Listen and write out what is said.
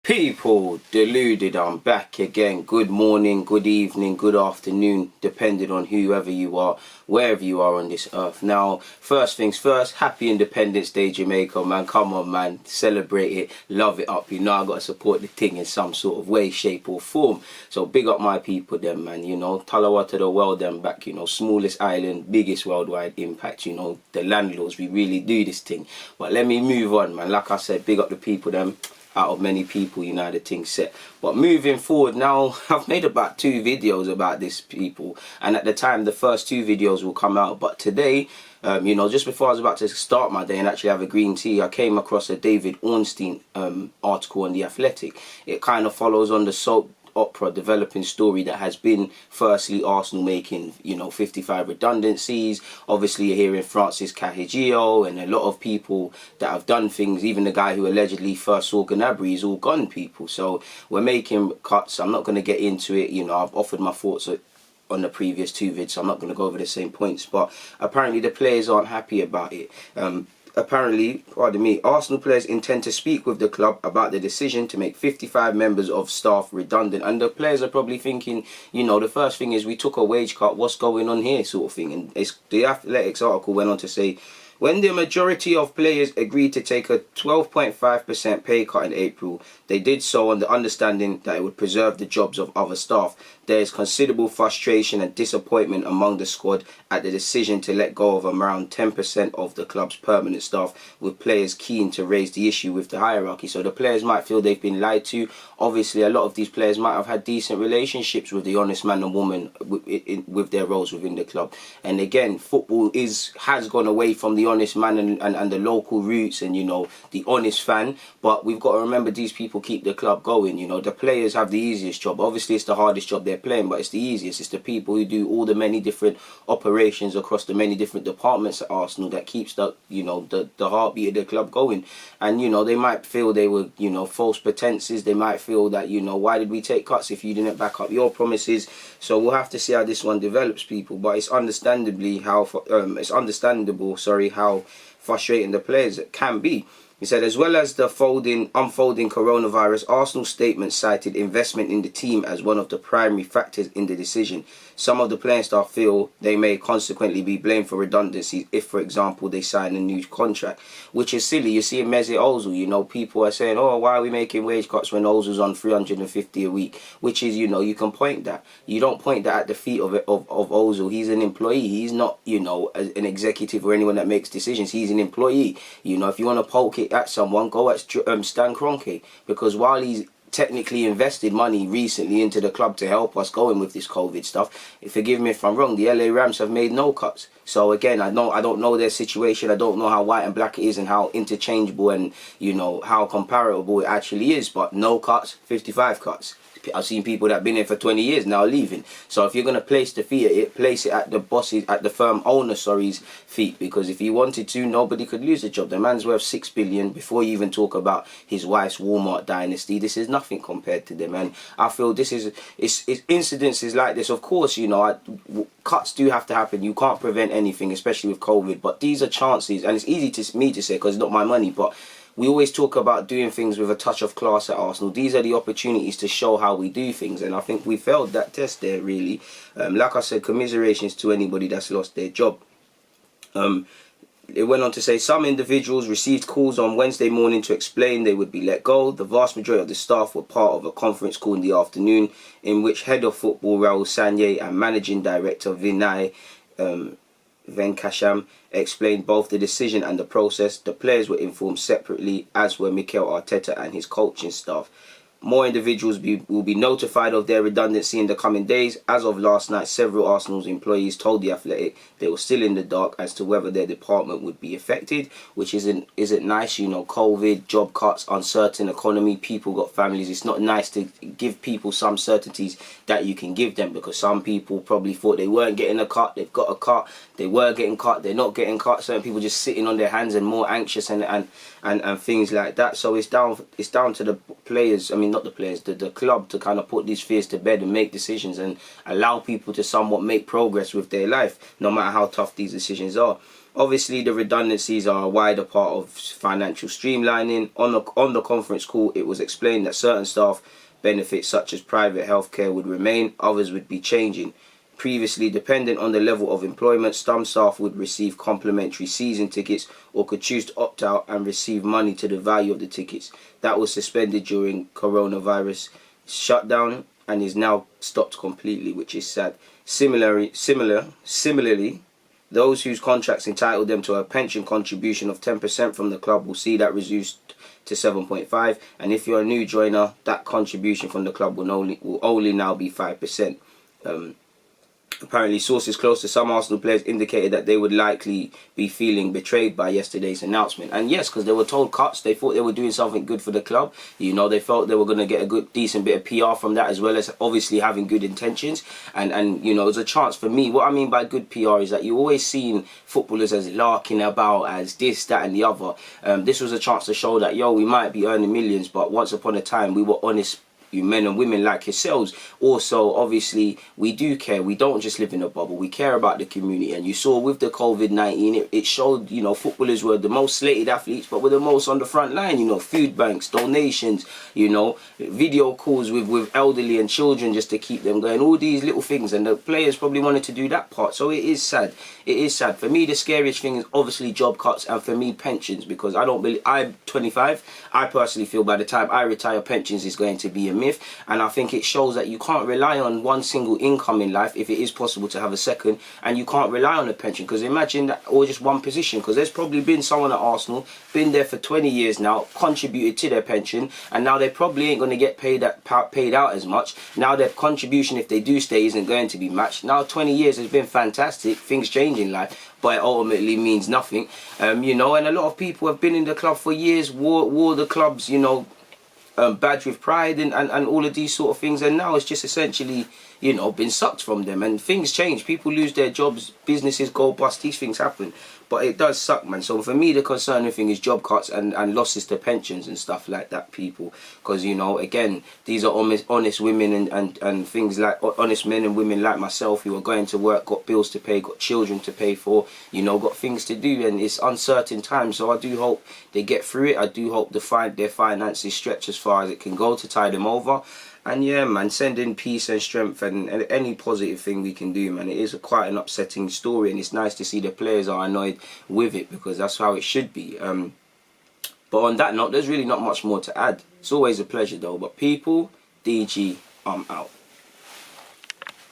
People, Deluded, I'm back again. Good morning, good evening, good afternoon, depending on whoever you are, wherever you are on this earth. Now, first things first, happy Independence Day, Jamaica, man. Come on, man, celebrate it, love it up. You know I got to support the thing in some sort of way, shape or form. So big up my people them, man, you know. Talawa to the world them back, you know. Smallest island, biggest worldwide impact, you know. The landlords, we really do this thing. But let me move on, man. Like I said, big up the people them. Out of many people, you know, the thing set. But moving forward now, I've made about 2 videos about this, people, and at the time the first 2 videos will come out. But today, you know, just before I was about to start my day and actually have a green tea, I came across a David Ornstein article on The Athletic. It kind of follows on the soap opera developing story that has been, firstly, Arsenal making, you know, 55 redundancies. Obviously you're hearing Francis Cagigao and a lot of people that have done things. Even the guy who allegedly first saw Gnabry is all gone, people. So we're making cuts. I'm not going to get into it, you know. I've offered my thoughts on the previous 2 vids, so I'm not going to go over the same points, but apparently the players aren't happy about it. Apparently, pardon me, Arsenal players intend to speak with the club about the decision to make 55 members of staff redundant. And the players are probably thinking, you know, the first thing is we took a wage cut, what's going on here, sort of thing. And the Athletics article went on to say, when the majority of players agreed to take a 12.5% pay cut in April, they did so on the understanding that it would preserve the jobs of other staff. There is considerable frustration and disappointment among the squad at the decision to let go of around 10% of the club's permanent staff, with players keen to raise the issue with the hierarchy. So the players might feel they've been lied to. Obviously, a lot of these players might have had decent relationships with the honest man and woman with their roles within the club. And again, football has gone away from the honest man and the local roots and, you know, the honest fan. But we've got to remember these people keep the club going. You know, the players have the easiest job. Obviously, it's the hardest job they're playing, but it's the easiest. It's the people who do all the many different operations across the many different departments at Arsenal that keeps the, you know, the heartbeat of the club going. And, you know, they might feel they were, you know, false pretenses. They might feel that, you know, why did we take cuts if you didn't back up your promises? So we'll have to see how this one develops, people. But it's understandable how frustrating the players can be. He said, as well as the unfolding coronavirus, Arsenal's statement cited investment in the team as one of the primary factors in the decision. Some of the playing staff feel they may consequently be blamed for redundancies if, for example, they sign a new contract, which is silly. You see in Mesut Ozil, you know, people are saying, oh, why are we making wage cuts when Ozil's on 350 a week? Which is, you know, you can point that. You don't point that at the feet of Ozil. He's an employee. He's not, you know, an executive or anyone that makes decisions. He's an employee. You know, if you want to poke it at someone, go at Stan Kroenke, because while he's technically invested money recently into the club to help us going with this COVID stuff, forgive me if I'm wrong, the LA Rams have made no cuts. So again, I don't know their situation. I don't know how white and black it is and how interchangeable and, you know, how comparable it actually is, but no cuts, 55 cuts. I've seen people that have been here for 20 years now leaving. So if you're going to place the fee at it, place it at the boss's, at the firm owner, feet. Because if he wanted to, nobody could lose the job. The man's worth 6 billion before you even talk about his wife's Walmart dynasty. This is nothing compared to them. And I feel this is, it's incidences like this. Of course, you know, cuts do have to happen. You can't prevent anything, especially with COVID. But these are chances. And it's easy to me to say because it's not my money. But we always talk about doing things with a touch of class at Arsenal. These are the opportunities to show how we do things, and I think we failed that test there, really. Like I said, commiserations to anybody that's lost their job. It went on to say some individuals received calls on Wednesday morning to explain they would be let go. The vast majority of the staff were part of a conference call in the afternoon in which head of football Raul Sanye and managing director Vinay Venkasham explained both the decision and the process. The players were informed separately, as were Mikel Arteta and his coaching staff. More individuals will be notified of their redundancy in the coming days. As of last night, several Arsenal's employees told The Athletic they were still in the dark as to whether their department would be affected, which isn't nice. You know, COVID, job cuts, uncertain economy, people got families. It's not nice to give people some certainties that you can give them, because some people probably thought they weren't getting a cut, they've got a cut, they were getting cut, they're not getting cut. Certain people just sitting on their hands and more anxious and things like that. So it's down to the players, I mean not the players, the club, to kind of put these fears to bed and make decisions and allow people to somewhat make progress with their life, no matter how tough these decisions are. Obviously, the redundancies are a wider part of financial streamlining. On the conference call, it was explained that certain staff benefits such as private healthcare would remain, others would be changing. Previously, dependent on the level of employment, some staff would receive complimentary season tickets or could choose to opt out and receive money to the value of the tickets. That was suspended during coronavirus shutdown and is now stopped completely, which is sad. Similarly, those whose contracts entitled them to a pension contribution of 10% from the club will see that reduced to 7.5, and if you're a new joiner, that contribution from the club will only now be 5%. Apparently, sources close to some Arsenal players indicated that they would likely be feeling betrayed by yesterday's announcement. And yes, because they were told cuts, they thought they were doing something good for the club. You know, they felt they were going to get a decent bit of PR from that, as well as obviously having good intentions. And you know, it was a chance for me. What I mean by good PR is that you always seen footballers as larking about, as this, that, and the other. This was a chance to show that, yo, we might be earning millions, but once upon a time, we were honest. You men and women like yourselves. Also, obviously, we do care. We don't just live in a bubble. We care about the community. And you saw with the COVID-19, it showed, you know, footballers were the most slated athletes, but were the most on the front line. You know, food banks, donations, you know, video calls with elderly and children just to keep them going. All these little things. And the players probably wanted to do that part. So it is sad. It is sad. For me, the scariest thing is obviously job cuts, and for me, pensions, because I don't believe, I'm 25. I personally feel by the time I retire, pensions is going to be a myth, and I think it shows that you can't rely on one single income in life if it is possible to have a second, and you can't rely on a pension, because imagine that, or just one position, because there's probably been someone at Arsenal been there for 20 years now, contributed to their pension, and now they probably ain't going to get paid out as much. Now their contribution, if they do stay, isn't going to be matched. Now 20 years has been fantastic, things change in life, but it ultimately means nothing. You know, and a lot of people have been in the club for years, wore the club's, you know, badge with pride and all of these sort of things, and now it's just essentially, you know, been sucked from them, and things change, people lose their jobs, businesses go bust, these things happen, but it does suck, man. So for me, the concerning thing is job cuts and losses to pensions and stuff like that, people, because, you know, again, these are honest women and things like honest men and women like myself who are going to work, got bills to pay, got children to pay for, you know, got things to do, and it's uncertain times. So I do hope they get through it. I do hope their finances stretch as far as it can go to tide them over. And yeah, man, send in peace and strength and any positive thing we can do, man. It is quite an upsetting story, and it's nice to see the players are annoyed with it, because that's how it should be. But on that note, there's really not much more to add. It's always a pleasure though. But people, DG, I'm out.